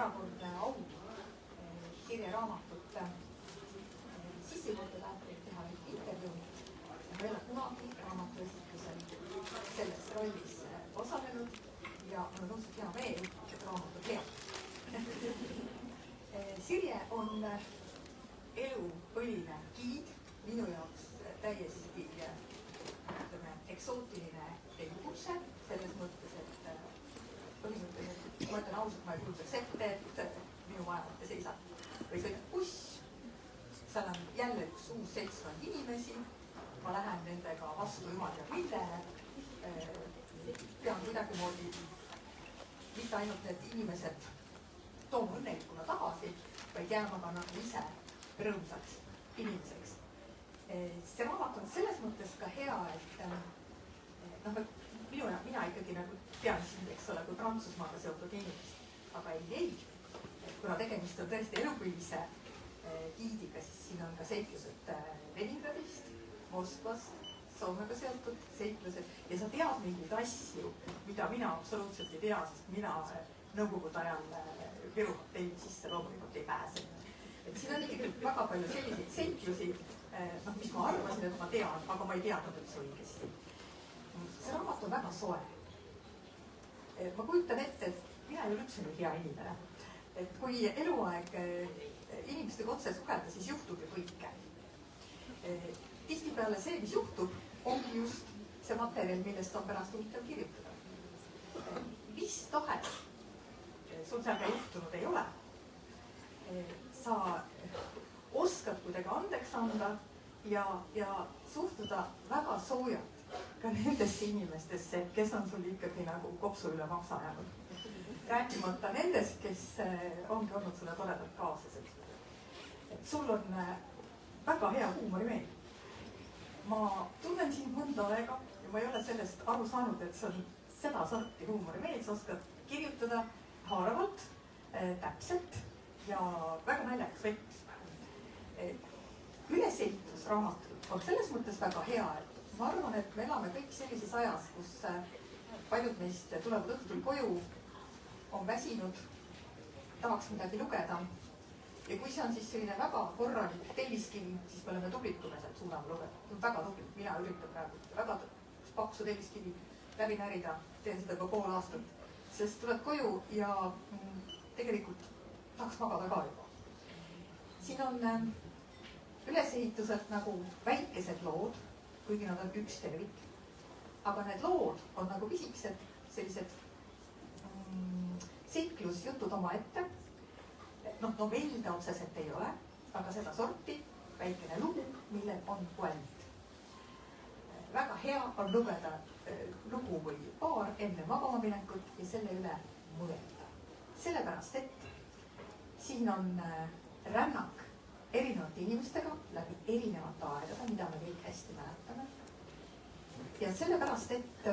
erakordne au Sirje raamatut sissejuhatada, teha intervjuu. Ma ei ole kunagi raamatu esitlusel selles rollis osalenud ja mul on õudselt hea meel, et raamat on hea. Sirje on elupõline giid, minu jaoks täiesti eksootiline elukutse, selles mõttes, et põhimõtteliselt, ma ütlen ausalt, ma ei kujutaks ette, et minu maja seisab või sõidab buss, seal on jälle üks uus seltskond inimesi, ma lähen nendega vastu jumal ja millele, pean kuidagimoodi mitte ainult need inimesed tooma õnnelikuna tagasi, vaid jääma ka nagu ise rõõmsaks inimeseks. See raamat on selles mõttes ka hea, et mina ikkagi nagu tean sind, eks ole, kui Prantsusmaaga seotud inimest, aga ei neid, kuna tegemist on tõesti elupõlise giidiga, siis siin on ka seiklused Leningradist, Moskvast, Soomega seotud seiklused ja sa tead mingeid asju, mida mina absoluutselt ei tea, sest mina nõukogude ajal Virumaalt teile sisse loomulikult ei pääse. Et siin on ikkagi väga palju selliseid seiklusi, mis ma arvasin, et ma tean, aga ma ei teadnud üldse õigesti. See raamat on väga soe. Ma kujutan ette, et mina ei ole üldse nüüd hea inimene. Et kui eluaeg inimestega otse suhelda, siis juhtub ju kõike. Tihtipeale see, mis juhtub, ongi just see materjal, millest on pärast huvitav kirjutada. Mis tahes sul seal ka juhtunud ei ole. Sa oskad kuidagi andeks anda ja suhtuda väga soojalt ka nendesse inimestesse, kes on sul ikkagi nagu kopsu üle maksa jäänud. Rääkimata nendest, kes ongi olnud sulle toredad kaaslased. Sul on väga hea huumorimeel. Ma tunnen sind mõnda aega ja ma ei ole sellest aru saanud, et see on seda sorti huumorimeel. Sa oskad kirjutada haaravalt, täpselt ja väga naljakas võtmes. Ülesehitus raamatul on selles mõttes väga hea, et ma arvan, et me elame kõik sellises ajas, kus paljud meist tulevad õhtul koju, on väsinud, tahaks midagi lugeda. Ja kui see on siis selline väga korralik telliskivi, siis me oleme tublid, kui me sealt suudame lugeda. Väga tublid, mina üritan praegu väga paksu telliskivi läbi närida, teen seda ka pool aastat. Sest tuled koju ja tegelikult tahaks magada ka juba. Siin on ülesehitused nagu väikesed lood, kuigi nad on üks tervik. Aga need lood on nagu pisikesed sellised seiklusjutud oma ette. Novelde otseselt ei ole, aga seda sorti väikene lugu, millel on puent. Väga hea on lugeda lugu või paar enne magamaminekut ja selle üle mõelda. Sellepärast, et siin on rännak erinevate inimestega läbi erinevate aegade, mida me kõik hästi mäletame. Ja sellepärast, et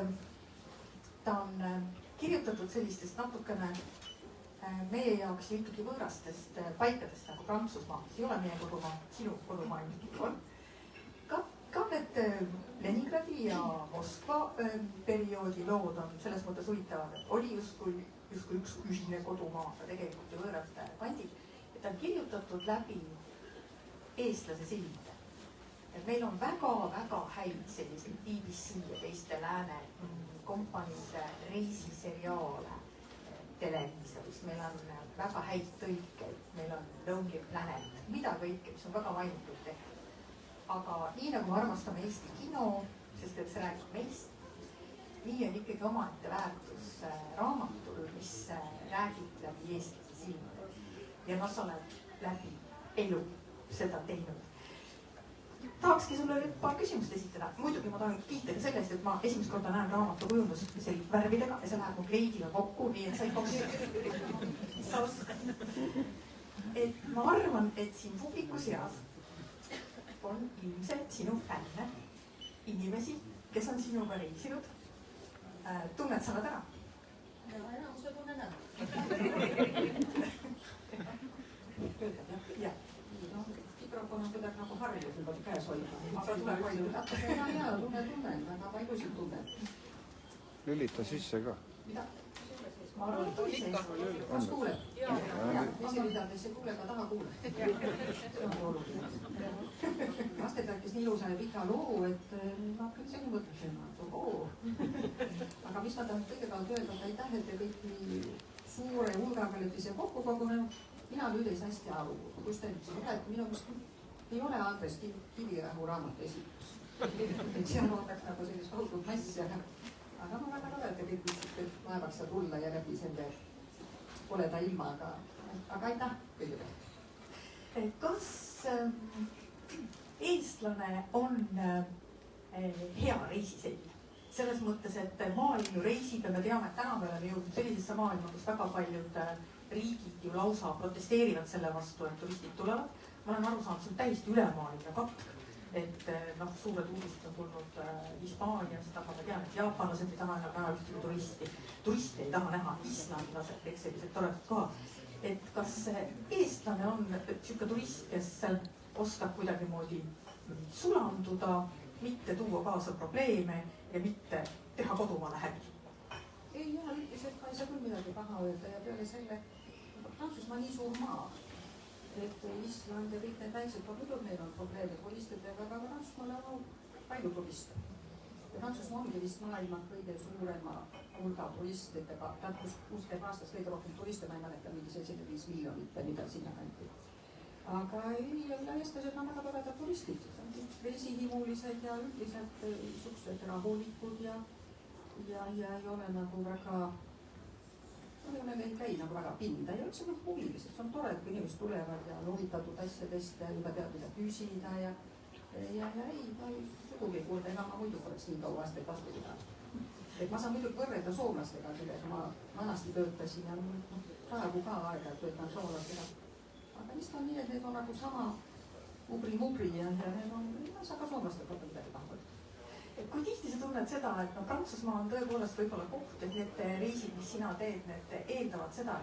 ta on kirjutatud sellistest natukene meie jaoks ikkagi võõrastest paikadest nagu Prantsusmaa, see ei ole meie kodumaa, sinu kodumaa ilmselt on. Ka need Leningradi ja Moskva perioodi lood on selles mõttes huvitavad, et oli justkui üks ühine kodumaa, aga tegelikult ju võõrad pandid. Et ta on kirjutatud läbi eestlase silmide. Et meil on väga-väga häid selliseid BBC ja teiste lääne kompaniide reisiseriaale televiisoris, meil on väga häid tõlkeid, meil on Lonely Planet, mida kõike, mis on väga mainitud tehtud. Aga nii nagu armastame Eesti kino, sest et see räägib meist, nii on ikkagi omaette väärtus raamatul, mis räägib läbi eestlase silmade. Ja sa oled läbi elu seda teinud. Tahakski sulle nüüd paar küsimust esitada. Muidugi ma tahan kiita ka sellest, et ma esimest korda näen raamatu kujundust värvidega ja see läheb mu kleidiga kokku, nii et sa ei kogu sa oskad. Et ma arvan, et siin publiku seas on ilmselt sinu fänne, inimesi, kes on sinuga reisinud. Tunned sa nad ära? Enamuse tunnen ära. Jah. Mikrofon on kuidagi nagu harjunud juba käes hoida. Aga tuleb hoida. Tunnen, väga paigusid tunnen. Lülita sisse ka. Mida? ma arvan, et oli see. Kas kuuleb? Esiridades ei kuule, aga taha kuuleb. See on oluline. Lasted rääkis nii ilusa ja pika loo, et ma hakkan isegi mõtlema, et aga mis ma tahan kõigepealt öelda, et aitäh, et te kõik nii suure hulgaga olete siia kokku kogunenud. Mina nüüd ei saa hästi aru, kus te nüüd siin olete. Minu meelest ei ole Andres Kivirähu raamatu esitus. Et see on oleks nagu sellist tohutut massi, aga ma väga tore, et te kõik võtsite vaevaks tulla ja läbi selle koleda ilmaga. Aga aitäh kõigepealt. Kas eestlane on hea reisiseid? Selles mõttes, et maailm ju reisib ja me teame, et täna me oleme jõudnud sellisesse maailma, kus väga paljud riigid ju lausa protesteerivad selle vastu, et turistid tulevad. Ma olen aru saanud, see on täiesti ülemaailmne katk. Et suured uudised on tulnud Hispaaniast, aga ma tean, et jaapanlased ei taha enam näha ühtegi turisti. Turiste ei taha näha, islandlased, eks sellised toredad kohad. Et kas eestlane on siuke turist, kes oskab kuidagimoodi sulanduda, mitte tuua kaasa probleeme ja mitte teha kodumaale häbi? Ei ole üldiselt ka ei saa küll midagi paha öelda ja peale selle Prantsusmaa nii suur maa. Et Island ja kõik need väiksed muidugi meil on probleeme turistidega, aga Prantsusmaal on palju turiste. Ja Prantsusmaa ongi vist maailma kõige suurema hulga turistidega, kus 60 aastas kõige rohkem turiste, ma ei mäleta, mingi 75 miljonit või mida sinna kanti. Aga eestlased on väga toredad turistid, reisihimulised ja üldiselt suhteliselt rahulikud ja ei ole nagu väga ei käi nagu väga pinda ja üldse huvilised. See on tore, et kui inimesed tulevad ja on huvitatud asjadest ja juba tead, mida küsida ja ei, sugugi kuulda, ega ma muidu poleks nii kaua aastaid vastu pidanud. Et ma saan muidugi võrrelda soomlastega, kellega ma vanasti töötasin ja praegu ka aeg-ajalt töötan soomlastega. Aga vist on nii, et need on nagu sama ubri-mubri ja need on, ma saan ka soomlastega midagi tahavad. Kui tihti sa tunned seda, et Prantsusmaa on tõepoolest võib-olla koht, et need reisid, mis sina teed, need eeldavad seda,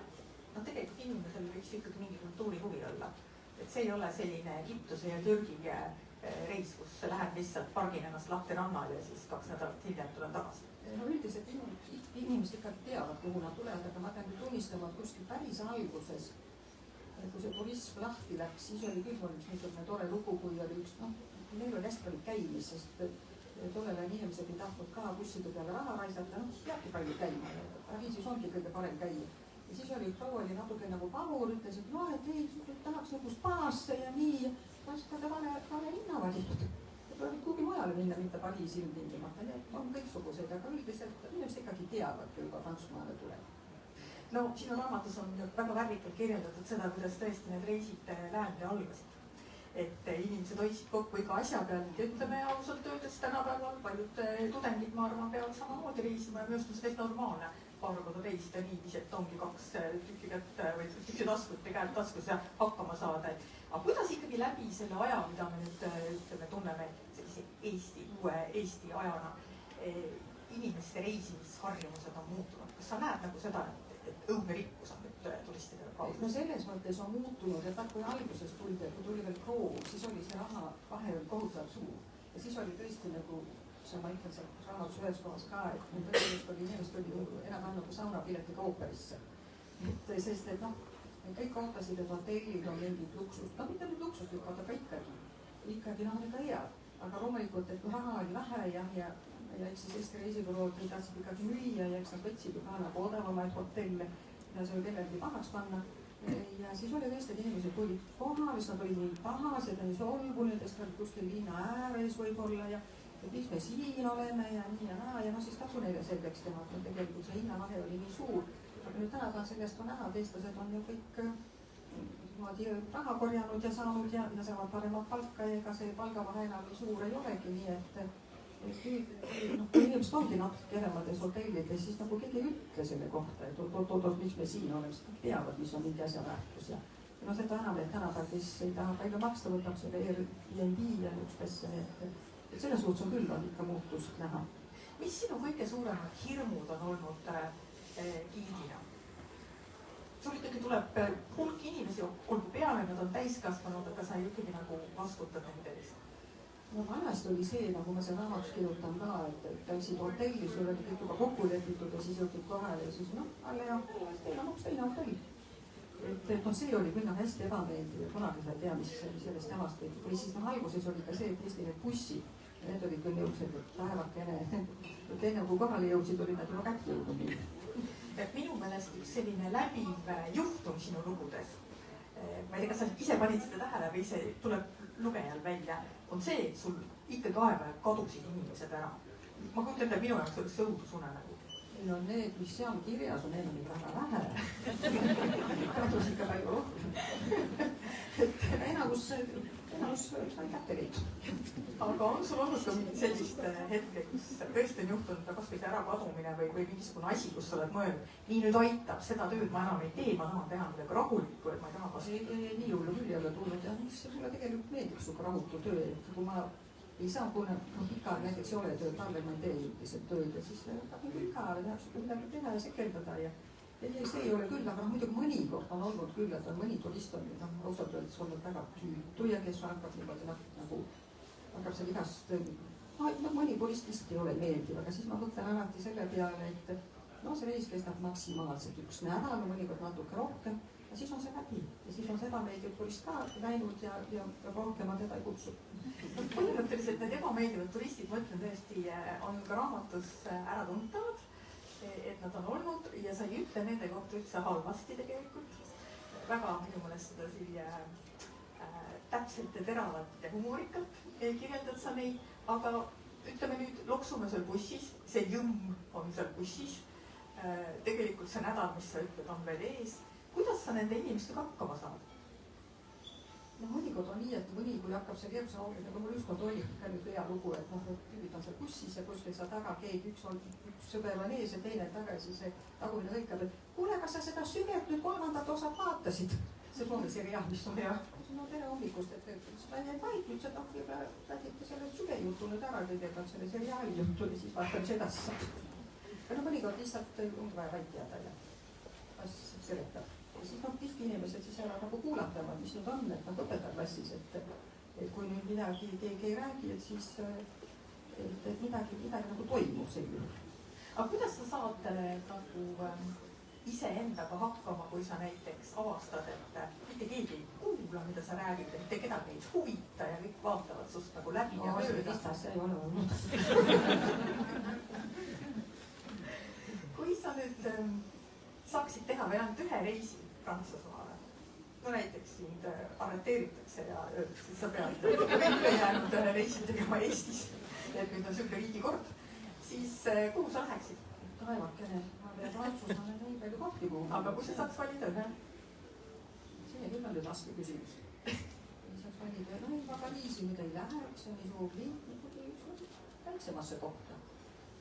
et tegelikult inimesel võiks ikkagi mingi kultuurihuvi olla. Et see ei ole selline Egiptuse ja Türgi reis, kus lähen lihtsalt pargin ennast lahti rannal ja siis 2 nädalat hiljem tulen tagasi. No üldiselt inimesed ikkagi teavad, kuhu nad tulevad, aga ma pean tunnistama, et kuskil päris alguses, kui see turism lahti läks, siis oli küll üks niisugune tore lugu, kui oli üks, meil oli hästi palju käimist, sest tollel ajal inimesed ei tahtnud ka busside peale raha raisata, peabki palju käima ja Pariisis ongi kõige parem käia. Ja siis oli proua oli natuke nagu pahur, ütles, et et ei, tahaks nagu spaasse ja nii, aga vale linna valitud. Tuleb kuhugi mujale minna, mitte Pariisi ilmtingimata, on kõiksuguseid, aga üldiselt inimesed ikkagi teavad, kui juba Prantsusmaale tuleb. No sinu raamatus on väga värvikalt kirjeldatud seda, kuidas tõesti need reisid läände algasid. Et inimesed hoidsid kokku iga asja peal, ütleme ausalt öeldes tänapäeval paljud tudengid, ma arvan, peavad samamoodi reisima ja minu arust on see täiesti normaalne. Paar korda reisida niiviisi, et ongi 2 tükki kätt või tükki taskut ja käed taskus ja hakkama saada. Aga kuidas ikkagi läbi selle aja, mida me nüüd ütleme, tunneme sellise uue Eesti ajana, inimeste reisimisharjumused on muutunud? Kas sa näed nagu seda, et õudne rikkus on nüüd turistidele kaudu? No selles mõttes on muutunud, et kui alguses tuli veel kroon, siis oli see raha vahe kohutavalt suur. Ja siis oli tõesti nagu, ma ütlen seal raamatus ühes kohas ka, et tõepoolest oli inimesed oli enam-vähem nagu saunapiletiga ooperisse. Sest et kõik ootasid, et hotellid on mingid luksust, mitte nüüd luksuslikud, aga ikkagi on ega head. Aga loomulikult, et raha oli vähe ja eks siis Eesti reisibürood neid tahtsid ikkagi müüa ja eks nad võtsid ju ka nagu odavamaid hotelle ja see oli kellelgi pahaks panna. Ja siis oli tõesti, et inimesed tulid kohale, siis nad olid nii pahased ja nii solvunud, et nad kuskil linna ääres võib-olla ja miks me siin oleme ja nii ja naa ja siis katsu neile selgeks teha, et tegelikult see hinnavahe oli nii suur. Aga nüüd tänapäeval sellest on näha, et eestlased on ju kõik raha korjanud ja saanud ja saavad paremat palka ja ega see palgavahe enam nii suur ei olegi, nii et kui inimesed ongi natuke eremades hotellides, siis nagu keegi ei ütle selle kohta, et miks me siin oleme, sest nad teavad, mis on mingi asja väärtus ja seda enam, et tänapäeval, kes ei taha palju maksta, võtab selle Airbnb ja niisugust asja, et selles suhtes on küll ikka muutust näha. Mis sinu kõige suuremad hirmud on olnud giidina? Sul ikkagi tuleb hulk inimesi, olgu peale, nad on täiskasvanud, aga sa ikkagi nagu vastutad nende eest. no vanasti oli see, nagu ma seal raamatus kirjutan ka, et läksid hotelli, sul oli kõik juba kokku lepitud ja siis jõudsid kohale ja siis noh, Alle ja teil on üks teine hotell. Et noh, see oli küll hästi ebameeldiv ja kunagi sa ei tea, mis sellest jamast võiks. Või siis noh, alguses oli ka see, et Eesti need bussid, need olid küll niisugused, et päevakene, et enne kui kohale jõudsid, olid nad juba kätte jõudnud. Minu meelest üks selline läbiv juhtum sinu lugudes, ma ei tea, kas sa ise panid seda tähele või ise tuleb lugejal välja, on see, et sul ikkagi aeg-ajalt kadusid inimesed ära. Ma kujutan ette, minu jaoks oli see õudusunenägu. No need, mis seal kirjas on, need on väga vähe. Kadus ikka palju rohkem. Et enamus sai kätte leitud. Aga on sul olnud ka mingit sellist hetke, kus tõesti on juhtunud kas või see ärakadumine või mingisugune asi, kus sa oled mõelnud, nii nüüd aitab, seda tööd ma enam ei tee, ma tahan teha midagi rahulikku, et ma ei taha vastu. Nii hullu küll ei ole tulnud ja mis mulle tegelikult meeldib sinuga rahutu töö, et kui ma ei saa, kui ikka näiteks ei ole tööd, talle ma ei tee üldiselt tööd ja siis tahab ikka tahaks midagi teha ja sekeldada ja see ei ole küll, aga muidugi mõnikord on olnud küll, et on mõni turist on ausalt öeldes olnud väga tüütu ja kes hakkab niimoodi nagu hakkab seal igast, mõni turist lihtsalt ei ole meeldiv, aga siis ma mõtlen alati selle peale, et no see reis kestab maksimaalselt 1 nädal, mõnikord natuke rohkem ja siis on see läbi ja siis on see ebameeldiv turist ka läinud ja rohkem ma teda ei kutsu. Põhimõtteliselt need ebameeldivad turistid, ma ütlen tõesti, on ka raamatus ära tuntavad, et nad on olnud ja sa ei ütle nende kohta üldse halvasti tegelikult. Väga minu meelest seda siia täpselt ja teravalt ja humoorikalt kirjeldad sa neid, aga ütleme nüüd, loksume seal bussis, see jõmm on seal bussis. Tegelikult see nädal, mis sa ütled, on veel ees. Kuidas sa nende inimestega hakkama saad? No mõnikord on nii, et mõni, kui hakkab see keerusa olema, aga mul ükskord oli ka nüüd hea lugu, et noh, tüübid on seal bussis ja kuskil seal taga keegi, üks sõber on ees ja teine taga ja siis see tagumine lõikab, et kuule, kas sa seda Süget nüüd 3. osad vaatasid? See on seriaal, mis on hea. No tere hommikust, et seda ei vaid nüüd seda räägite selle Süge jutu nüüd ära, kõigepealt selle seriaali jutu ja siis vaatame see edasi. No mõnikord lihtsalt on vaja vaid teada ja kas seletab. Ja siis tihti inimesed siis ära nagu kuulatavad, mis nüüd on, et nad õpetajaklassis, et kui nüüd midagi keegi ei räägi, et siis et midagi nagu toimub selline. Aga kuidas sa saad nagu iseendaga hakkama, kui sa näiteks avastad, et mitte keegi ei kuula, mida sa räägid, mitte kedagi ei huvita ja kõik vaatavad sust nagu läbi ja mööda? See ei ole olnud. Kui sa nüüd saaksid teha veel ainult ühe reisi Prantsusmaale, no näiteks sind arreteeritakse ja öeldakse, et sa pead kõik jäänud reisid tegema Eestis, et nüüd on siuke riigikord, siis kuhu sa läheksid? Taevakene, ma pean Prantsusmaale nii palju kohti kuhu. Aga kui sa saaks valida ühe? See küll on nüüd raske küsimus. Saaks valida, no juba Pariisi nüüd ei lähe, see on nii suur liik, väiksemasse kohta.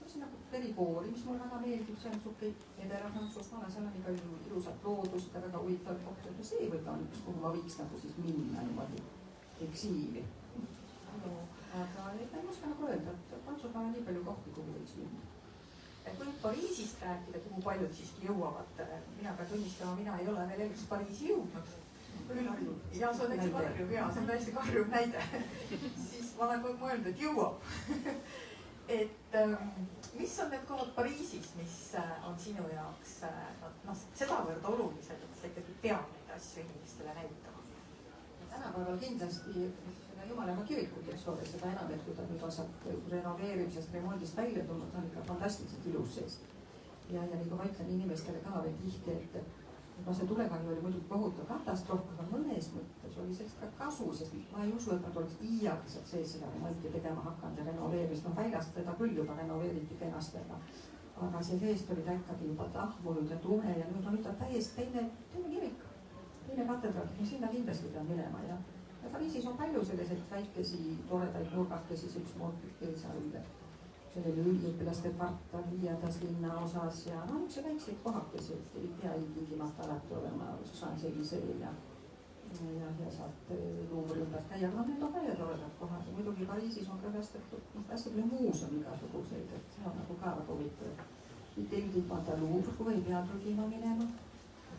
See on nagu Perigoori, mis mulle väga meeldib, see on suke Edera-Prantsusmaale, seal on nii palju ilusat loodust ja väga huvitav koht. See võib olla üks, kuhu ma võiks nagu siis minna niimoodi eksiili. Aga ei oska nagu öelda, et Prantsusmaal on nii palju kohti, kuhu võiks minna. Kui nüüd Pariisist rääkida, kuhu paljud siiski jõuavad, mina pean tunnistama, mina ei ole veel elus Pariisi jõudnud. Ja see on täitsa karjuv ja see on täiesti karjuv näide. Siis ma olen mõelnud, et jõuab. Et mis on need kohad Pariisis, mis on sinu jaoks sedavõrd olulised, et sa ikkagi pead neid asju inimestele näitama? Tänapäeval kindlasti Jumalamaa kirikut, eks ole, seda enam, et kui ta nüüd osad renoveerimisest, remondist välja tulnud, ta on ikka fantastiliselt ilus seest. Ja nagu ma ütlen inimestele ka veel tihti, et see tulekahju oli muidugi kohutav katastroof, aga mõnes mõttes oli sellest ka kasu, sest ma ei usu, et nad oleks iialiselt sees seda remonti tegema hakanud ja renoveerimist. Väljast teda küll juba renoveeriti kenasti, aga see seest oli ta ikkagi juba tahvunud ja tume ja nüüd on ta täiesti teine kirik, teine katedraal, sinna kindlasti pean minema ja Pariisis on palju selliseid väikesi, toredaid nurgakesi, üksmoodi seal selline üliõpilaste kvartal viiedas linna osas ja üks väikseid kohakesi, et ei pea ilmtingimata alati olema Champs-Élysées ja saad Louvre ümber käia, aga need on välja toredad kohad ja muidugi Pariisis on ka hästi palju muuseum igasuguseid, et see on nagu ka väga huvitav. Mitte ilmtingimata Louvre, kui ei pea trügima minema,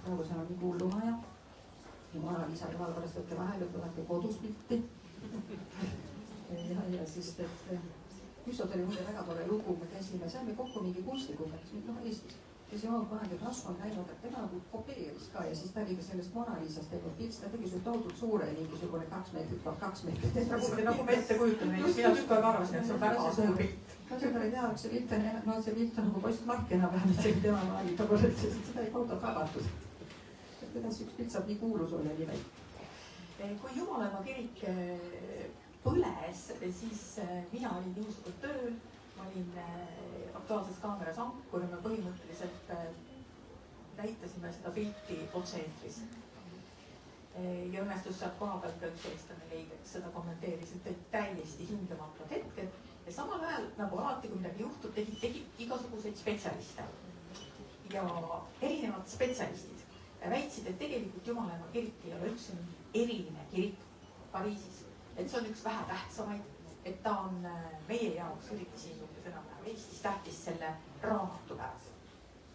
praegu seal on nii kuullumaja. Ja ma olen isa jumal pärast võtte vahel, et olete kodus pilti. ja siis, et Küssot oli muide väga tore lugu, me käisime, saime kokku mingi kunstikogemus, noh Eestis, kes ei olnud kunagi Prantsusmaal käinud, et tema nagu kopeeris ka ja siis ta oli ka sellest Mona Lisast teinud pilts, ta tegi sul tohutult suure, mingisugune 2 meetrit, 2 meetrit. nagu me ette kujutame, just mina tükk aega arvasin, et see on väga suur pilt. no seda ei tea, see pilt on, no see pilt on nagu postmark enam-vähem, et see tema maali ta pole üldse, seda ei kaota tagatud. et kuidas üks pilt saab nii kuulus olla nii väike. kui Jumalaema kirik põles, siis mina olin juhuslikult tööl, ma olin Aktuaalses Kaameras ankur ja me põhimõtteliselt näitasime seda pilti otse-eetris. ja õnnestus sealt koha pealt ka üks eestlane leida, kes seda kommenteeris, et olid täiesti hingamatud hetked ja samal ajal nagu alati, kui midagi juhtub, tegid igasuguseid spetsialiste. ja erinevad spetsialistid väitsid, et tegelikult Jumalaema kirik ei ole üldse eriline kirik Pariisis. et see on üks vähetähtsamaid, et ta on meie jaoks, eriti siin juhtus enam-vähem Eestis, tähtis selle raamatu pärast.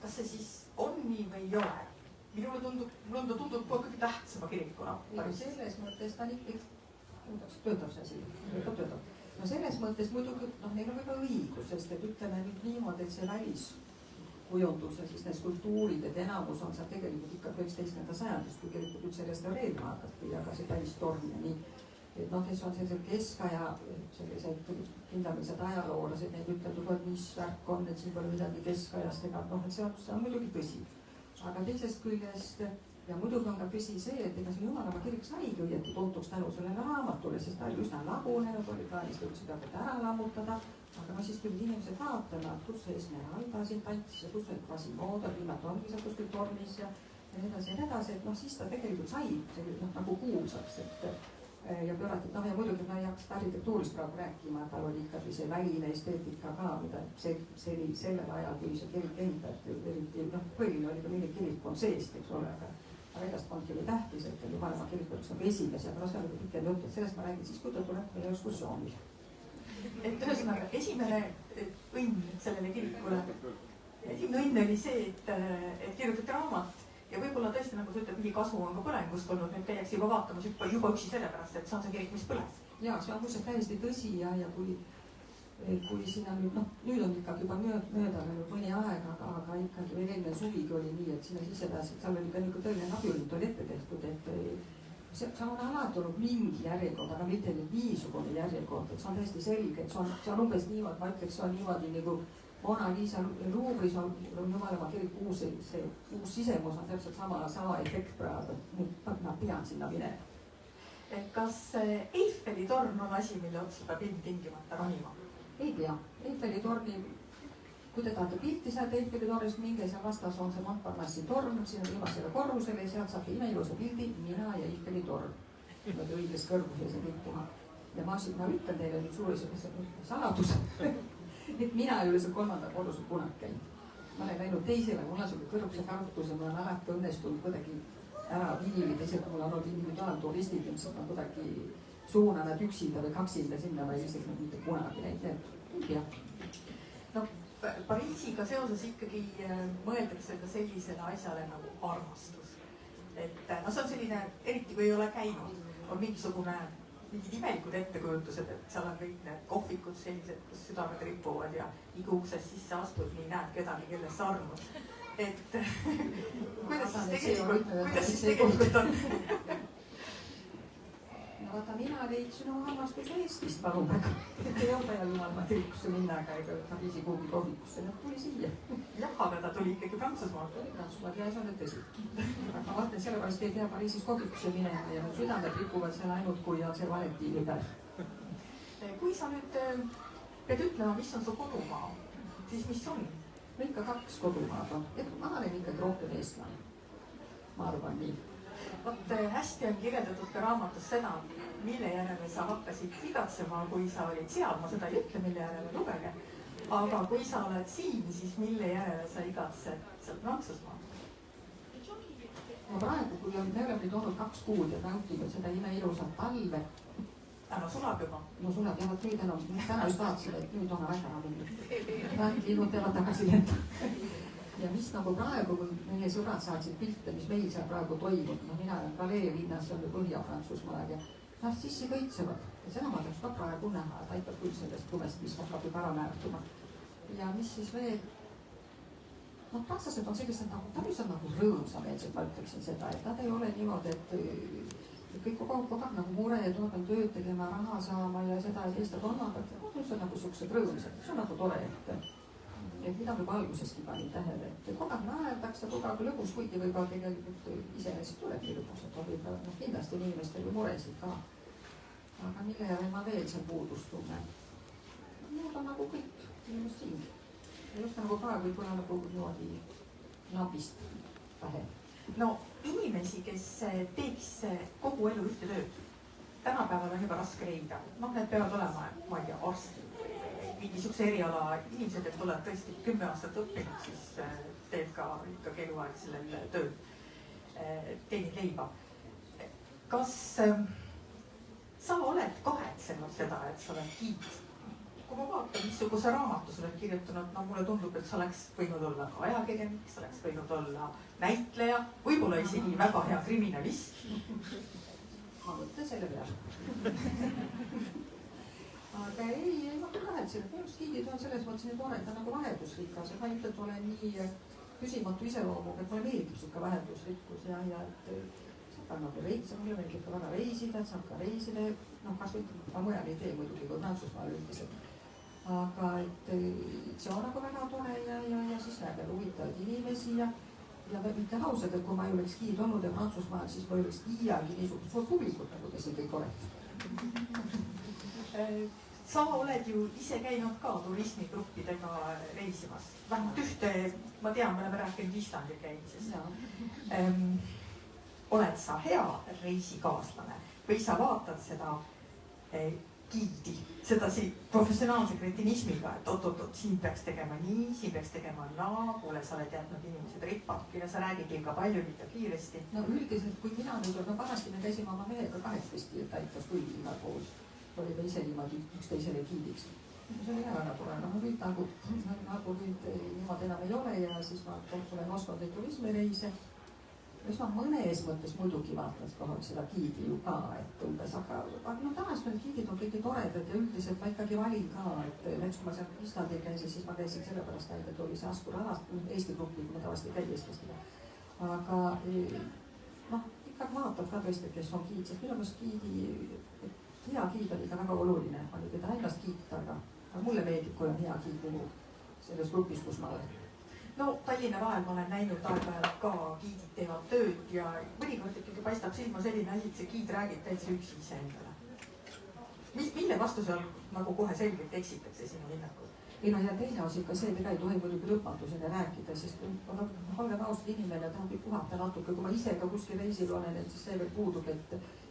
kas see siis on nii või ei ole? mulle ta tundub kogu aeg tähtsama kirikuna. selles mõttes ta on ikkagi, töötab see asi, töötab. no selles mõttes muidugi, noh, neil on võib-olla õigus, sest et ütleme nüüd niimoodi, et see väliskujundus ja siis need skulptuurid, et enamus on seal tegelikult ikka 19. sajandist, kui kirikut üldse restaureerima hakati, aga see päristorm ja nii. et noh, kes on sellised keskaja, sellised kindlamõised ajaloolased, neid ütleb, et mis värk on, et siin pole midagi keskajast ega noh, et see on muidugi tõsi. aga teisest küljest ja muidugi on ka tõsi see, et ega see Jumalaema kirik saigi õieti tuntuks tänu sellele raamatule, sest ta oli üsna lagunenud, oli plaanis üldse peab ära lammutada, aga no siis tulid inimesed vaatama, kus see Esmeralda siin tantsis ja kus oli Quasimodo, ilmselt ongi seal kuskil tornis ja nii edasi ja nii edasi, et noh, siis ta tegelikult sai noh, nagu kuulsaks, et ja pöörati, noh ja muidugi ma ei hakka arhitektuurist praegu rääkima, tal oli ikkagi see väline esteetika ka, mida see oli sellel ajal, kui see kirik ehitati, eriti noh, põhiline oli ka milline kirik on seest, eks ole, aga väljastpoolt oli tähtis, et Jumalaema kirik oleks nagu esimese, aga noh, see on nagu pikem jutt, et sellest ma räägin siis, kui ta tuleb meie ekskursioonile. et ühesõnaga, esimene õnn sellele kirikule, esimene õnn oli see, et kirjutati raamat ja võib-olla tõesti, nagu sa ütled, mingi kasu on ka põlengust olnud, nüüd käiakse juba vaatamas juba üksi sellepärast, et see on see kirik, mis põles. ja see on muuseas täiesti tõsi ja kui sinna nüüd, noh, nüüd on ikkagi juba mööda läinud mõni aeg, aga ikkagi veel eelmine suvigi oli nii, et sinna sisse pääses, seal oli ka niisugune tõeline labürint oli ette tehtud, et seal on alati olnud mingi järjekord, aga mitte nüüd niisugune järjekord, et see on täiesti selge, et see on umbes niimoodi, ma ütleks, see on niimoodi nagu Mona Lisa Louvre'is on Jumalaema kirik uus sisemus on täpselt sama efekt praegu, nüüd ma pean sinna minema. kas Eiffeli torn on asi, mille otsa peab ilmtingimata ronima? ei pea, Eiffeli torni, kui te tahate pilti saada Eiffeli tornist, minge seal vastas on see Montparnassi torn, sinna viimasele korrusele ja sealt saate imeilusa pildi, mina ja Eiffeli torn. Niimoodi õiges kõrguses ja kõik puha. ja ma ütlen teile nüüd suure saladuse et mina ei ole seal 3. korrusel kunagi käinud. ma olen läinud teisele, mul on selline kõrguse kartus ja mul on alati õnnestunud kuidagi ära viilida, isegi mul on olnud individuaalturistid, mis on kuidagi suunanud üksinda või kaksinda sinna, ma ei isegi mitte kunagi neid ei tea. no Pariisiga seoses ikkagi mõeldakse ka sellisele asjale nagu armastus. et no see on selline, eriti kui ei ole käinud, on mingid imelikud ettekujutused, et seal on kõik need kohvikud sellised, kus südamed ripuvad ja iga uksest sisse astud, nii näed kedagi, kelles sa armud. et kuidas siis tegelikult on? no vaata, mina leidsin oma armastuse Eestist, palun väga. et ei ole Jumalaema kirikusse minna, aga Pariisi kuhugi kohvikusse, noh tuli siia. jah, aga ta tuli ikkagi Prantsusmaalt. tuli Prantsusmaalt ja see on nüüd tõsi. ma vaatan, sellepärast ei pea Pariisis kohvikusse minema ja need südamed rikuvad seal ainult, kui on see valentiinipäev. kui sa nüüd pead ütlema, mis on su kodumaa, siis mis on? no ikka 2 kodumaad on, et ma olen ikkagi rohkem eestlane. ma arvan nii. vot hästi on kirjeldatud ka raamatus seda, mille järele sa hakkasid igatsema, kui sa olid seal, ma seda ei ütle, mille järele, lugege. aga kui sa oled siin, siis mille järele sa igatsed sealt Prantsusmaalt? no praegu, kui me oleme nüüd olnud 2 kuud ja nautinud seda imeilusat talve. no sulab juba. no sulab jah, et nüüd enam, täna just vaatasin, et nüüd on väga rahulik. linnud peavad tagasi lendama. ja mis nagu praegu, kui meie sõbrad saatsid pilte, mis meil seal praegu toimub, no mina olen Calais linnas, see on ju Põhja-Prantsusmaal ja narsissi kõitsevad ja seda ma tahaks ka praegu näha, et aitab küll sellest lumest, mis hakkab juba ära määrtuma. ja mis siis veel? Noh, prantslased on sellised nagu, ta on nagu rõõmsameelsed, ma ütleksin seda, et nad ei ole niimoodi, et kõik kogu aeg nagu mure ja tuleb tööd tegema, raha saama ja seda ja teist ja kolmandat. Nad on nagu siuksed rõõmsad, see on nagu tore, et mida juba algusestki panin tähele, et kogu aeg naerdakse, kogu aeg lõbus, kuigi võib-olla tegelikult iseenesest tulebki lõbus, et on võib-olla noh, kindlasti inimestel ju muresid ka. aga mille järel ma veel seal puudust tunnen? Muud on nagu kõik, inimest siin. Ja just nagu praegu võib-olla nagu niimoodi napist vähe. No inimesi, kes teeks kogu elu ühte tööd, tänapäeval on juba raske leida. Noh, need peavad olema, ma ei tea, arstid või mingisuguse eriala inimesed, et tuleb tõesti 10 aastat õppinud, siis teed ka ikkagi eluaeg sellel tööd, teenid leiba. Kas sa oled kahetsenud seda, et sa oled giid? Kui ma vaatan, missuguse raamatu sa oled kirjutanud, no mulle tundub, et sa oleks võinud olla ka ajakirjanik, sa oleks võinud olla näitleja, võib-olla isegi väga hea kriminalist. Ma mõtlen selle peale. Aga ei, ma küll kahetsen, et minu arust giidid on selles mõttes nii tore, et ta nagu vaheldusrikas, et ma ilmselt olen nii küsimatu iseloomuga, et mulle meeldib siuke vaheldusrikkus ja et saab ka nagu reisida, mulle meeldib ka väga reisida, et saab ka reisida, noh, kas või ma mujal ei tee muidugi kui Prantsusmaal üldiselt. Aga et see on nagu väga tore ja siis näeb jälle huvitavaid inimesi ja ütlen ausalt, et kui ma ei oleks giid olnud ja Prantsusmaal, siis ma ei oleks iialgi niisugust suurt publikut, nagu te siin kõik olete. Sa oled ju ise käinud ka turismigruppidega reisimas. Vähemalt ühte, ma tean, me oleme rääkinud Islandil käimisest. Oled sa hea reisikaaslane või sa vaatad seda giidi, sedasi professionaalse kretinismiga, et oot-oot-oot, siin peaks tegema nii, siin peaks tegema naa, kuule, sa oled jätnud inimesed ripakile, sa räägid liiga palju, liiga kiiresti. No üldiselt, kui mina nüüd, no vanasti me käisime oma mehega 18, et aitas küll igal pool. Oli ta ise niimoodi üksteisele giidiks. See oli väga tore, no nüüd nagu nüüd niimoodi enam ei ole ja siis ma olen ostnud neid turismireise. Siis ma mõnes mõttes muidugi vaatan kohe seda giidi ju ka, et umbes, aga no taas need giidid on kõik nii toredad ja üldiselt ma ikkagi valin ka, et näiteks kui ma seal Islandil käisin, siis ma käisin sellepärast näide, et oli see Askur alast, Eesti grupi, kui ma tavaliselt ei käi eestlastega. Aga noh, ikkagi vaatad ka tõesti, kes on giid, sest minu meelest hea giid on ikka väga oluline, ma ei tea ennast kiita, aga mulle meeldib, kui on hea giid minu selles grupis, kus ma olen. No Tallinna vahel ma olen näinud aeg-ajalt ka giidid teevad tööd ja mõnikord ikkagi paistab silma selline asi, et see giid räägib täitsa üksi iseendale. Mille vastu seal nagu kohe selgelt eksitakse sinu hinnakul? Ei no ja teine osa ikka see, et ega ei tohi muidugi lõpmatuseni rääkida, sest olgem ausad inimene, tahab puhata natuke, kui ma ise ka kuskil reisil olen, et siis see veel puudub, et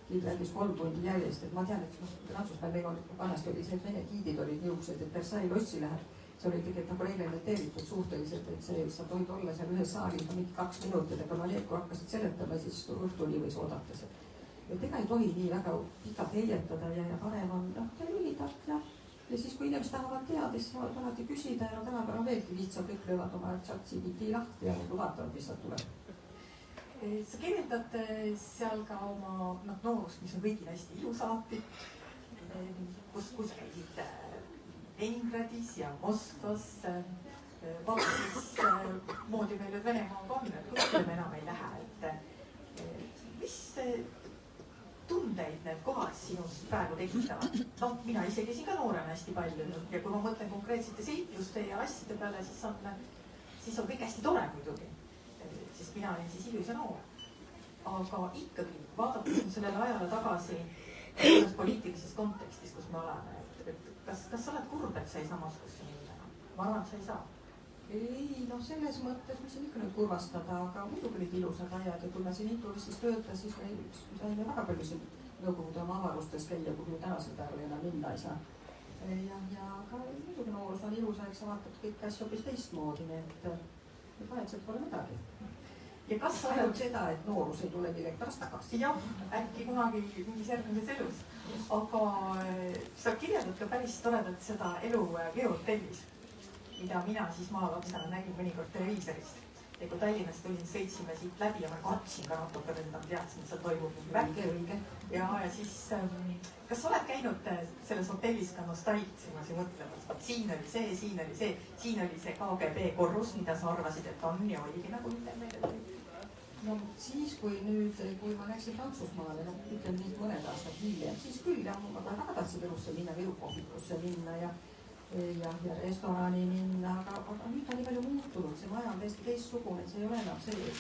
giid räägis 3 tundi järjest, et ma tean, et Prantsusmaal meil on vanasti oli see, et vene giidid olid niisugused, et Versailles lossi läheb. See oli tegelikult nagu reglementeeritud suhteliselt, et see, sa tohid olla seal ühes saalis no mingi 2 minutit, aga ma need, kui hakkasid seletama, siis õhtuni võis oodata seal. Et ega ei tohi nii väga pikalt heietada ja parem on lühidalt ja siis, kui inimesed tahavad teada, siis saavad alati küsida ja tänapäeval veelgi lihtsalt kõik löövad oma chatsi piti lahti ja vaatavad, mis sealt tuleb. Sa kirjeldad seal ka oma noorust, mis on kõigil hästi ilus alati, kus käisid Leningradis ja Moskvas, vaadates moodi meil nüüd Venemaaga on, et kuskile me enam ei lähe. Mis tundeid need kohad sinus praegu tekitavad? No mina ise käisin ka noorena hästi palju ja kui ma mõtlen konkreetsete seikluste ja asjade peale, siis on kõik hästi tore muidugi, sest mina olin siis ilus ja noor. Aga ikkagi, vaadates sellele ajale tagasi selles poliitilises kontekstis, kus me oleme, kas sa oled kurb, et sa ei saa Moskvasse minna? Ma arvan, et sa ei saa. Ei, no selles mõttes ma siin ikka nüüd kurvastada, aga muidugi olid ilusad ajad ja kui ma siin Inturistis töötas, siis me saime väga palju siin Nõukogude oma avarustes käia, kuhu tänasel päeval enam minna ei saa. Ja ka muidugi noorus on ilus aeg, sa vaatad kõik asju hoopis teistmoodi, nii et kahetsed pole midagi. Ja kas sa ainult seda, et noorus ei tule millegi pärast tagasi? Jah, äkki kunagi mingis järgmises elus. Aga sa kirjeldad ka päris toredalt seda elu geohotellis, mida mina siis maalapsena nägin mõnikord televiisorist. ja kui Tallinnast tulin, sõitsime siit läbi ja ma kartsin ka natukene, et ma teadsin, et seal toimub mingi värk. õige. ja siis, kas sa oled käinud selles hotellis ka nostalgsimas ja mõtlemas, vaat siin oli see, siin oli see, siin oli see KGB korrus, mida sa arvasid, et on ja oligi nagu midagi meelde tuli? No siis, kui ma läksin Prantsusmaale, no ütleme nii mõned aastad hiljem, siis küll jah, ma väga tahtsin elusse minna, virukohvikusse minna ja restorani minna, aga nüüd on nii palju muutunud, see maja on täiesti teistsugune, see ei ole enam see, et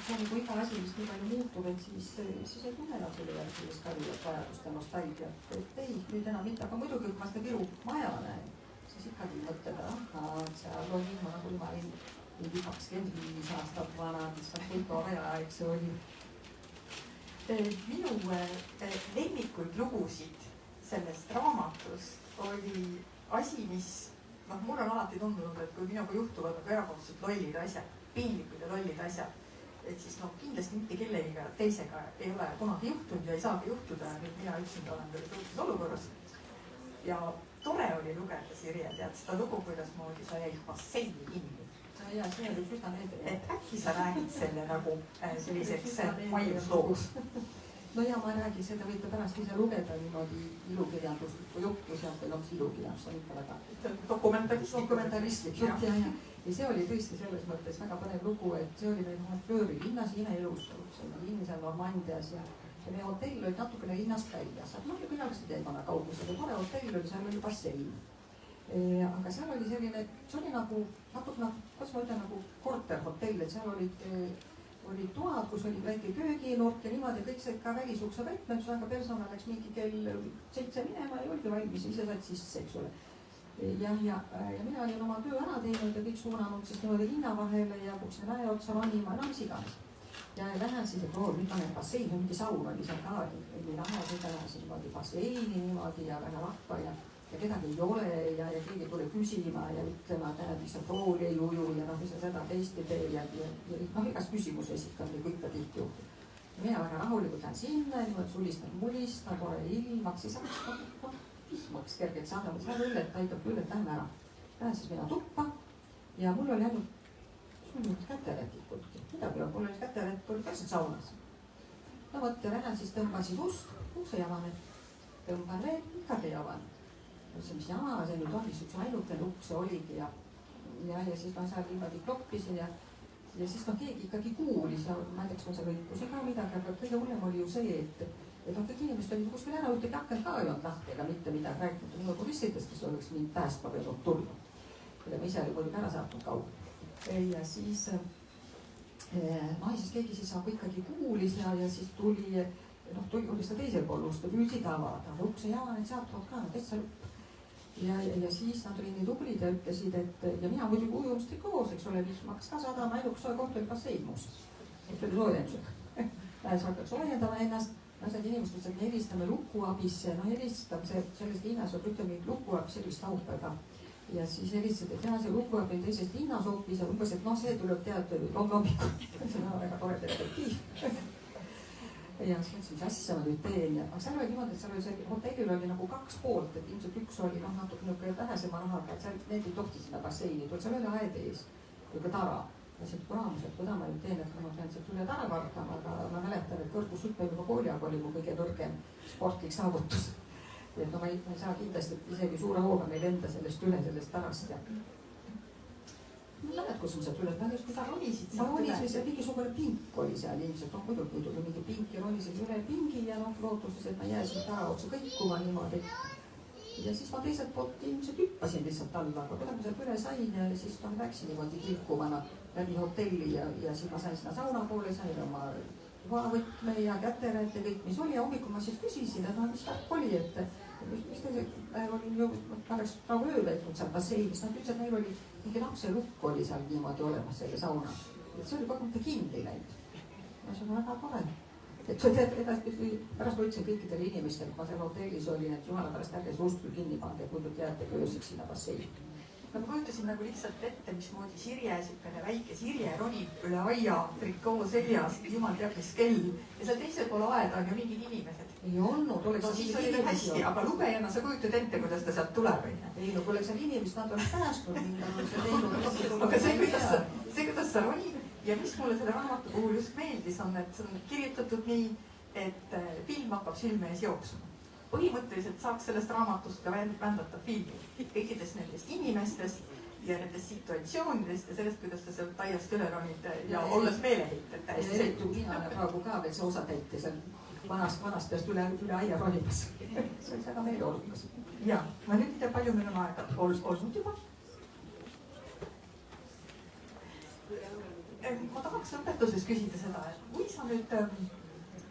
see on nagu iga asi, mis nii palju muutub, et siis ei tunne enam selle järgi sellist karjuvat vajadust ja nostalgiat, et ei, nüüd enam mitte, aga muidugi, kui ma seda Viru maja näen, siis ikkagi mõtled, et seal oli, ma nagu ma olin mingi 25 aastat vana, mis kõik tore aeg see oli. Minu lemmikuid lugusid sellest raamatust oli asi, mis, mul on alati tundunud, et kui minuga juhtuvad nagu erakordselt lollid asjad, piinlikud ja lollid asjad, et siis kindlasti mitte kellegiga teisega ei ole kunagi juhtunud ja ei saagi juhtuda ja nüüd mina üksinda olen veel suhtelises olukorras. Ja tore oli lugeda, Sirje, tead seda lugu, kuidasmoodi sa jäid basseini kinni. Ja see oli üsna meelde. Et äkki sa räägid selle nagu selliseks maiuslooks? No ja ma räägin, seda võite pärast ise lugeda niimoodi ilukirjanduslikku juttu, sealt ei oleks ilukirjandus, see on ikka väga dokumentaristlik jutt ja see oli tõesti selles mõttes väga põnev lugu, et see oli meil Montfleuri linnas imeilus, linn seal Normandias ja meie hotell oli natukene linnast väljas, aga küll algselt teemana kaugusel ja tore hotell oli, seal oli bassein. Aga seal oli selline, see oli nagu natuke nagu, kuidas ma ütlen, nagu korterhotell, et seal olid toad, kus oli väike kööginurk ja niimoodi kõik see ka välisukse väitmed, aga personal läks mingi kell 7 minema ja oldi valmis, ise said sisse, eks ole. Ja mina olin oma töö ära teinud ja kõik suunanud siis niimoodi linna vahele ja kuksin väe otsa ronima, mis iganes. Ja lähen siis, et nüüd panen bassein, mingi saun oli seal ka, nii lahe, nüüd lähesin niimoodi basseini niimoodi ja väga vahva ja kedagi ei ole ja keegi tuleb küsima ja ütlema, et näed, mis sa tooli ei uju ja mis sa seda teist ei tee ja igas küsimus esitan ja kõik ta tihti juhtub. Mina väga rahulikult lähen sinna, niimoodi sulistan mulist, nagu ole ilmaks, siis vihmaks kergelt saada, ma seal üllet, aitab küll, et lähme ära. Lähen siis mina tuppa ja mul oli ainult käterätikudki, midagi on, mul oli käterätik, oli pärast saunas. No vot ja lähen siis tõmban siis ukse javanen, tõmban veel, ikkagi javanen. Mis jama see nüüd on, mis üks ainukene uks oligi ja siis ma seal niimoodi kloppisin ja siis keegi ikkagi kuulis ja ma ei tea, kas ma seal õigusin ka midagi, aga kõige hullem oli ju see, et kõik inimesed olid kuskil ära, ühtegi akent ka ei olnud lahti ega mitte midagi rääkinud. Minu turistidest, kes oleks mind päästma võinud tulla, keda ma ise oli muidugi ära saatnud kaua. Ja siis keegi siis ikkagi kuulis ja siis tuli seda teisel pool ust, tuli üldi avada, ukse javaneid saatavad ka, täitsa lõpp. Ja siis nad olid nii tublid ja ütlesid, et ja mina muidugi ujumsti koos, eks ole, mis maks ka sadama, ainuks soe koht oli bassein muuseas. See oli soojendusega. Lähes hakkab soojendama ennast, need inimesed ütlesid, et me helistame lukuabisse, helistame sellest linnas, ütleme lukuabis sellist haupega. Ja siis helistasid, et see lukuabi on teisest linnas hoopis ja umbes, et see tuleb teada lommikul. See on väga tore perspektiiv. Ja siis mõtlesin, mis asja ma nüüd teen ja seal oli niimoodi, et seal oli see hotellil oli nagu 2 poolt, et ilmselt üks oli natuke vähesema rahaga, et seal need ei tohti sinna basseini, seal oli aed ees, kui tara. Ja siis kuraamus, et kuidas ma nüüd teen, et ma pean sealt üle tara kartama, aga ma mäletan, et kõrgushüppe juba kooliaga oli mu kõige nõrgem sportlik saavutus. Et ma ei saa kindlasti isegi suure hooga meil enda sellest üle, sellest tarast ja lähed, kus ma sealt üle, ma ronisid ja mingisugune pink oli seal ilmselt, muidugi mingi pink ja ronisid üle pingi ja lootuses, et ma jääsin tara otsa kõikuma niimoodi. Ja siis ma teiselt poolt ilmselt hüppasin lihtsalt alla, aga kuidas ma sealt üle sain ja siis läksin niimoodi kilkumana läbi hotelli ja siis ma sain sinna sauna poole, sain oma vaavõtme ja käterät ja kõik, mis oli ja hommikul ma siis küsisin, et mis värk oli, et mis teisel päev olin ju, ma oleks praegu öö veetnud seal basseinis, nad ütlesid, et neil oli mingi lapselukk oli seal niimoodi olemas selle sauna. Et see oli kogu mitte kinni läinud. See on väga tore. Et pärast ma ütlesin kõikidele inimestele, kui ma seal hotellis olin, et jumala pärast ärge see ust küll kinni pange, et muidu jääte ööseks sinna basseini. Ma kujutasin nagu lihtsalt ette, mismoodi Sirje, siukene väike Sirje ronib üle aia, trikoo seljas, jumal teab mis kell. Ja seal teisel pool aeda on ju mingid inimesed. ei olnud, oleks no siis oli veel hästi, aga lugejana sa kujutad ette, kuidas ta sealt tuleb, onju. ei no kui oleks seal inimest, nad oleks päästnud mind, nad oleks teinud. aga see, kuidas sa ronid ja mis mulle selle raamatu puhul just meeldis, on, et see on kirjutatud nii, et film hakkab silme ees jooksma. Põhimõtteliselt saaks sellest raamatust ka vändata filmi kõikidest nendest inimestest ja nendest situatsioonidest ja sellest, kuidas sa sealt aiast üle ronid ja olles meeleheitel täiesti selge. mina olen praegu ka veel see osatäitja seal vanast peast üle aia ronimas. see on väga meeleolukas. ja, ma nüüd ei tea, palju meil on aega olnud juba. Ma tahaks lõpetuses küsida seda, et kui sa nüüd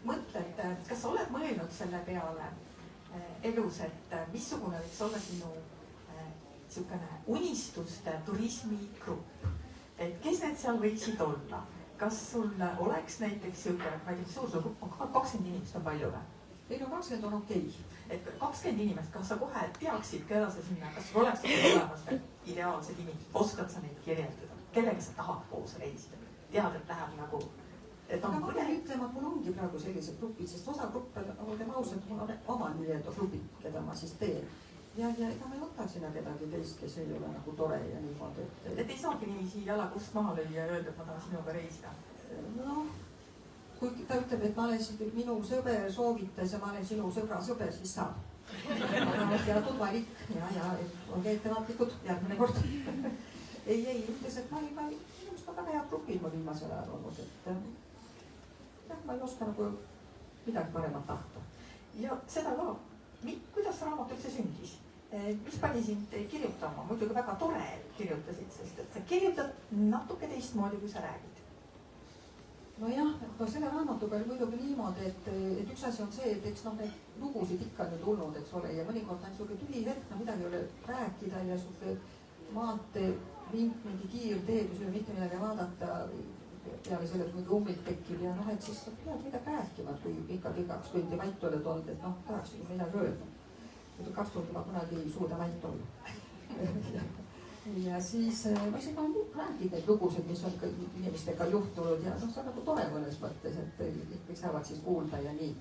mõtled, kas sa oled mõelnud selle peale elus, et missugune võiks olla sinu niisugune unistuste turismigrupp, et kes need seal võiksid olla? Kas sul oleks näiteks niisugune, ma ei tea, suur grupp on 20 inimest on palju või? ei no 20 on okei. Et 20 inimest, kas sa kohe teaksid, keda sa sinna, kas sul oleks olemas ideaalsed inimesed, oskad sa neid kirjeldada, kellega sa tahad koos reisida? Tead, et läheb nagu, et on aga ma pean ütlema, et mul ongi praegu sellised grupid, sest osa gruppe, olgem ausad, mul on oma nii-öelda grupid, keda ma siis teen. Ja ega ma ei võta sinna kedagi teist, kes ei ole nagu tore ja niimoodi, et ei saagi niiviisi jala kust maha lüüa ja öelda, et ma tahan sinuga reisida. noh, kui ta ütleb, et ma olen minu sõber soovitas ja ma olen sinu sõbra sõber, siis saab. teatud valik ja olge ettevaatlikud järgmine kord. ei, ütles, et ma on väga head grupid ma viimasel ajal olnud, et jah, ma ei oska nagu midagi paremat tahta. ja seda ka, kuidas raamat üldse sündis? Mis pani sind kirjutama? Muidugi väga tore kirjutasid, sest et sa kirjutad natuke teistmoodi, kui sa räägid. nojah, no selle raamatuga oli muidugi niimoodi, et üks asi on see, et eks noh, neid lugusid ikka nüüd tulnud, eks ole, ja mõnikord on niisugune tülihetk, no midagi ei ole rääkida ja niisugune maantee mingi kiirteed, kus ei ole mitte midagi vaadata peale selle, et mingi ummik tekib ja noh, et siis pead midagi rääkima, kui ikkagi 2 tundi vait oled olnud, et noh, tahaks midagi öelda. 2 tundi ma kunagi ei suuda vait olla. ja siis ma siin olen rääkinud neid lugusid, mis on inimestega juhtunud ja noh, see on nagu tore mõnes mõttes, et kõik saavad siis kuulda ja nii.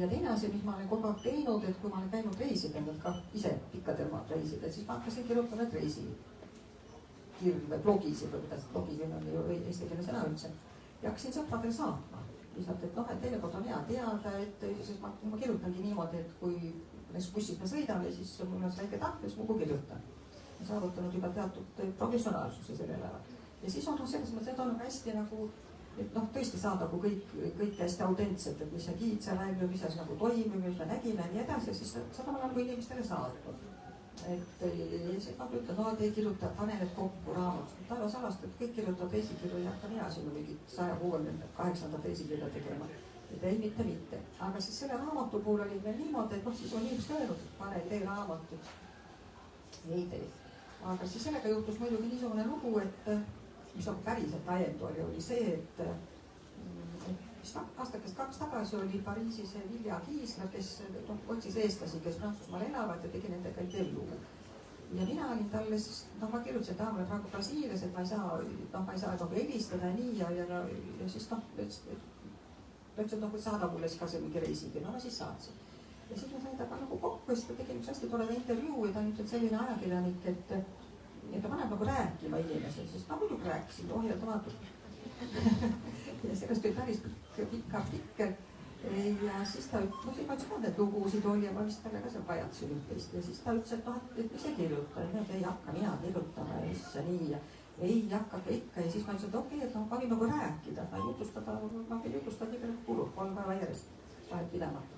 ja teine asi, mis ma olen kogu aeg teinud, et kui ma olen käinud reisidel, ka ise pikkadel maad reisidel, siis ma hakkasin kirjutama reisikirve, blogisid või kuidas, blogikirve on ju eestikeelne sõna üldse. Ja hakkasin sõpradele saatma. Lihtsalt, et noh, et teinekord on hea teada, et siis ma kirjutangi niimoodi, et kui näiteks bussis me sõidame, siis mul on see väike tahv, siis mugu kirjutan. Ma saavutanud juba teatud professionaalsuse sellel ajal. Ja siis on selles mõttes, et on hästi nagu, et noh, tõesti saada kui kõik hästi autentselt, et mis see giid seal räägib, mis see nagu toimib, mis me nägime ja nii edasi, siis seda ma olen kui inimestele saatnud. Et siis ma ütlen, no te kirjutate, pane need kokku raamatus, taevas alast, et kõik kirjutab reisikirju ja hakka mina sinna mingi 168. reisikirja tegema. Et ei, mitte. Aga siis selle raamatu puhul oli veel niimoodi, et noh, siis on inimesed öelnud, et pane tee raamatut. Ei tee. Aga siis sellega juhtus muidugi niisugune lugu, et mis nagu päriselt ajend oli see, et aastakest 2 tagasi oli Pariisis Vilja Kiisler, kes otsis eestlasi, kes Prantsusmaal elavad ja tegi nendega intervjuu. Ja mina olin talle siis, noh, ma kirjutasin, et ma olen praegu Brasiilias, et ma ei saa nagu helistada ja nii ja siis noh, ütles, et noh, kui saada mulle siis ka see mingi reisigi, no ma siis saatsin. Ja siis ma sain temaga nagu kokku, sest ta tegi üks hästi toreda intervjuu ja ta on ilmselt selline ajakirjanik, et ta paneb nagu rääkima inimesel, sest ma muidugi rääkisin ohjeldamatult. ja sellest oli päris pikk artikkel ja siis ta ütles, ma ütlesin ka need lugusid oli ja ma vist talle ka seal pajatsin üht-teist ja siis ta ütles, et noh, et mis ei kirjuta, ei hakka mina kirjutama ja mis ja nii ja ei hakka ikka ja siis ma ütlesin, et okei, et noh, ma võin nagu rääkida, ma võin jutustada nii palju kulub 3 päeva järjest, vahet pidamata.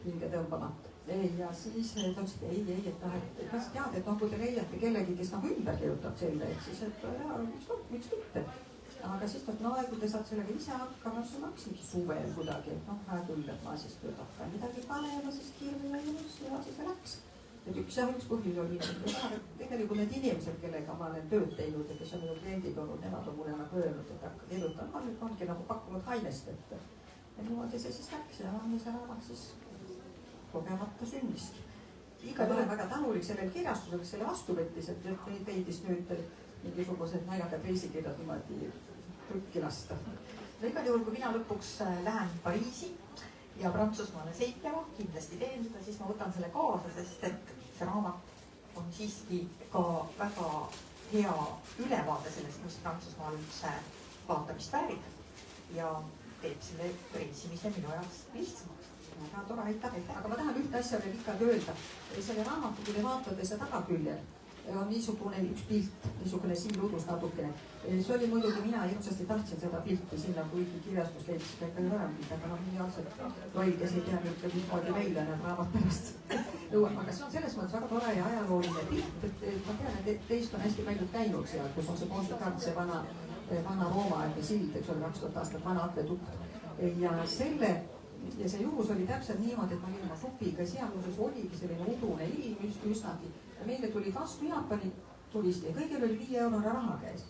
Hinge tõmbamata. Ja siis ta ütles, et ei, et noh, et kas tead, et noh, kui te leiate kellegi, kes nagu ümber kirjutab selle, et siis, et jaa, miks mitte. Aga siis ta, no kui te saad sellega ise hakkama, siis ma hakkasingi suvel kuidagi, et noh, hea küll, et ma siis hakkan midagi panema, siis kirja ilus ja siis läks. Et üks põhjus oli, et tegelikult need inimesed, kellega ma olen tööd teinud ja kes on minu kliendid olnud, nemad on mulle nagu öelnud, et hakka kirjutama, ongi nagu pakkunud hainest, et niimoodi see siis läks ja see raamat siis kogemata sündiski. Iga olen väga tänulik sellel kirjastusel, kes selle vastu võttis, et teidis nüüd mingisugused naljakad reisikirjad niimoodi trükki lasta. No igal juhul, kui mina lõpuks lähen Pariisi ja Prantsusmaale sõitma, kindlasti teen seda, siis ma võtan selle kaasa, sest et see raamat on siiski ka väga hea ülevaade sellest, mis Prantsusmaal üldse vaatamist väärib ja teeb selle reitsimise minu jaoks lihtsamaks. väga tore, aitäh. aga ma tahan ühte asja veel ikkagi öelda. selle raamatu, kui te vaatate see tagaküljel, on niisugune üks pilt, niisugune siiludus natukene. see oli muidugi, mina hirmsasti tahtsin seda pilti sinna, kuigi kirjastus leidis seda ikka varem pilt, aga noh, nii algselt loll, kes ei tea nüüd mismoodi välja need raamat pärast nõuab. aga see on selles mõttes väga tore ja ajalooline pilt, et ma tean, et teist on hästi paljud käinud seal, kus on see Ponte, see vana Rooma-aegne sild, eks ole, 2000 aastat vana akvedukt. Ja see juhus oli täpselt niimoodi, et ma olin oma grupiga, sealjuures oligi selline udune ilm üsnagi. Ja meile tuli vastu Jaapani turisti ja kõigil oli 5 eurone raha käes.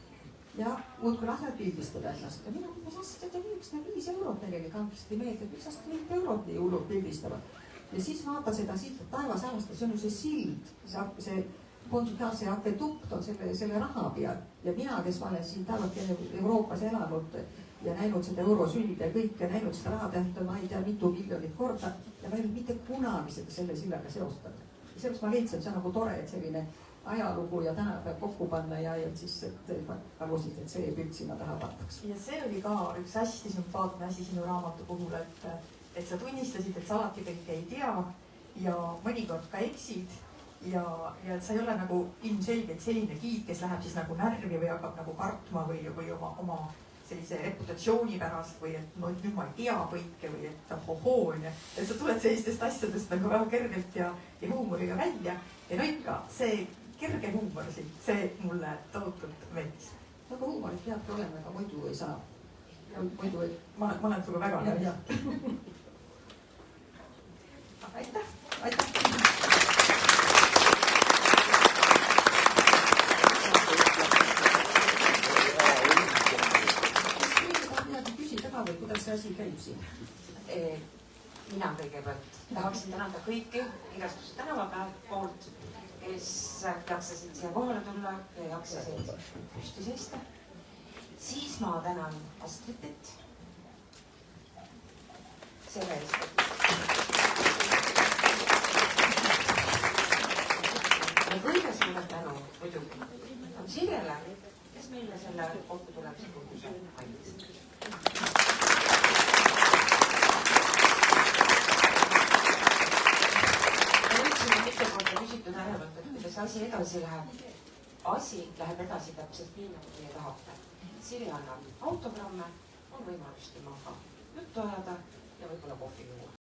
Ja muudkui lased pildistada ennast. Ja mina mõtlesin, et miks need 5 eurot neile kankisti meelde, et miks nad 5 eurot nii hullult pildistavad. Ja siis vaata seda siit, et taevas avastas, see on ju see sild, see Ponte akvedukt on selle raha peal. Ja mina, kes ma olen siin taevalt Euroopas elanud ja näinud seda eurosülde ja kõike, näinud seda rahatähte, ma ei tea, mitu miljonit korda ja ma ei olnud mitte kunagi seda selle sillaga seostanud. Ja sellest ma leidsin, see on nagu tore, et selline ajalugu ja tänapäev kokku panna ja siis palusid, et see pilt sinna taha pantaks. Ja see oli ka üks hästi sümpaatne asi sinu raamatu puhul, et sa tunnistasid, et sa alati kõike ei tea ja mõnikord ka eksid ja et sa ei ole nagu ilmselgelt selline giid, kes läheb siis nagu närvi või hakkab nagu kartma või oma sellise reputatsiooni pärast või et no nüüd ma ei tea kõike või et ahohoo onju. Et sa tuled sellistest asjadest nagu väga kergelt ja huumoriga välja ja no ikka see kerge huumor siin, see mulle tohutult meeldis. Nagu huumorit peabki olema, aga muidu ei saa. Muidu ei... Ma olen sulle väga nõus. Aitäh! Aitäh! Kuidas see asi käib siin? Mina kõigepealt tahaksin tänada kõiki kirjastuse tänavapäev poolt, kes jaksasid siia kohale tulla ja jaksasid püsti seista. Siis ma tänan Astritit selle eest. Ja kõige suurem tänu muidugi on Sirjele, kes meile selle kokku tulemise põhjuse andis. Küsitud ainult, et kuidas asi edasi läheb. Asi läheb edasi täpselt nii, nagu teie tahate. Siri annab autogramme, on võimalus temaga juttu ajada ja võib-olla kohvi juua.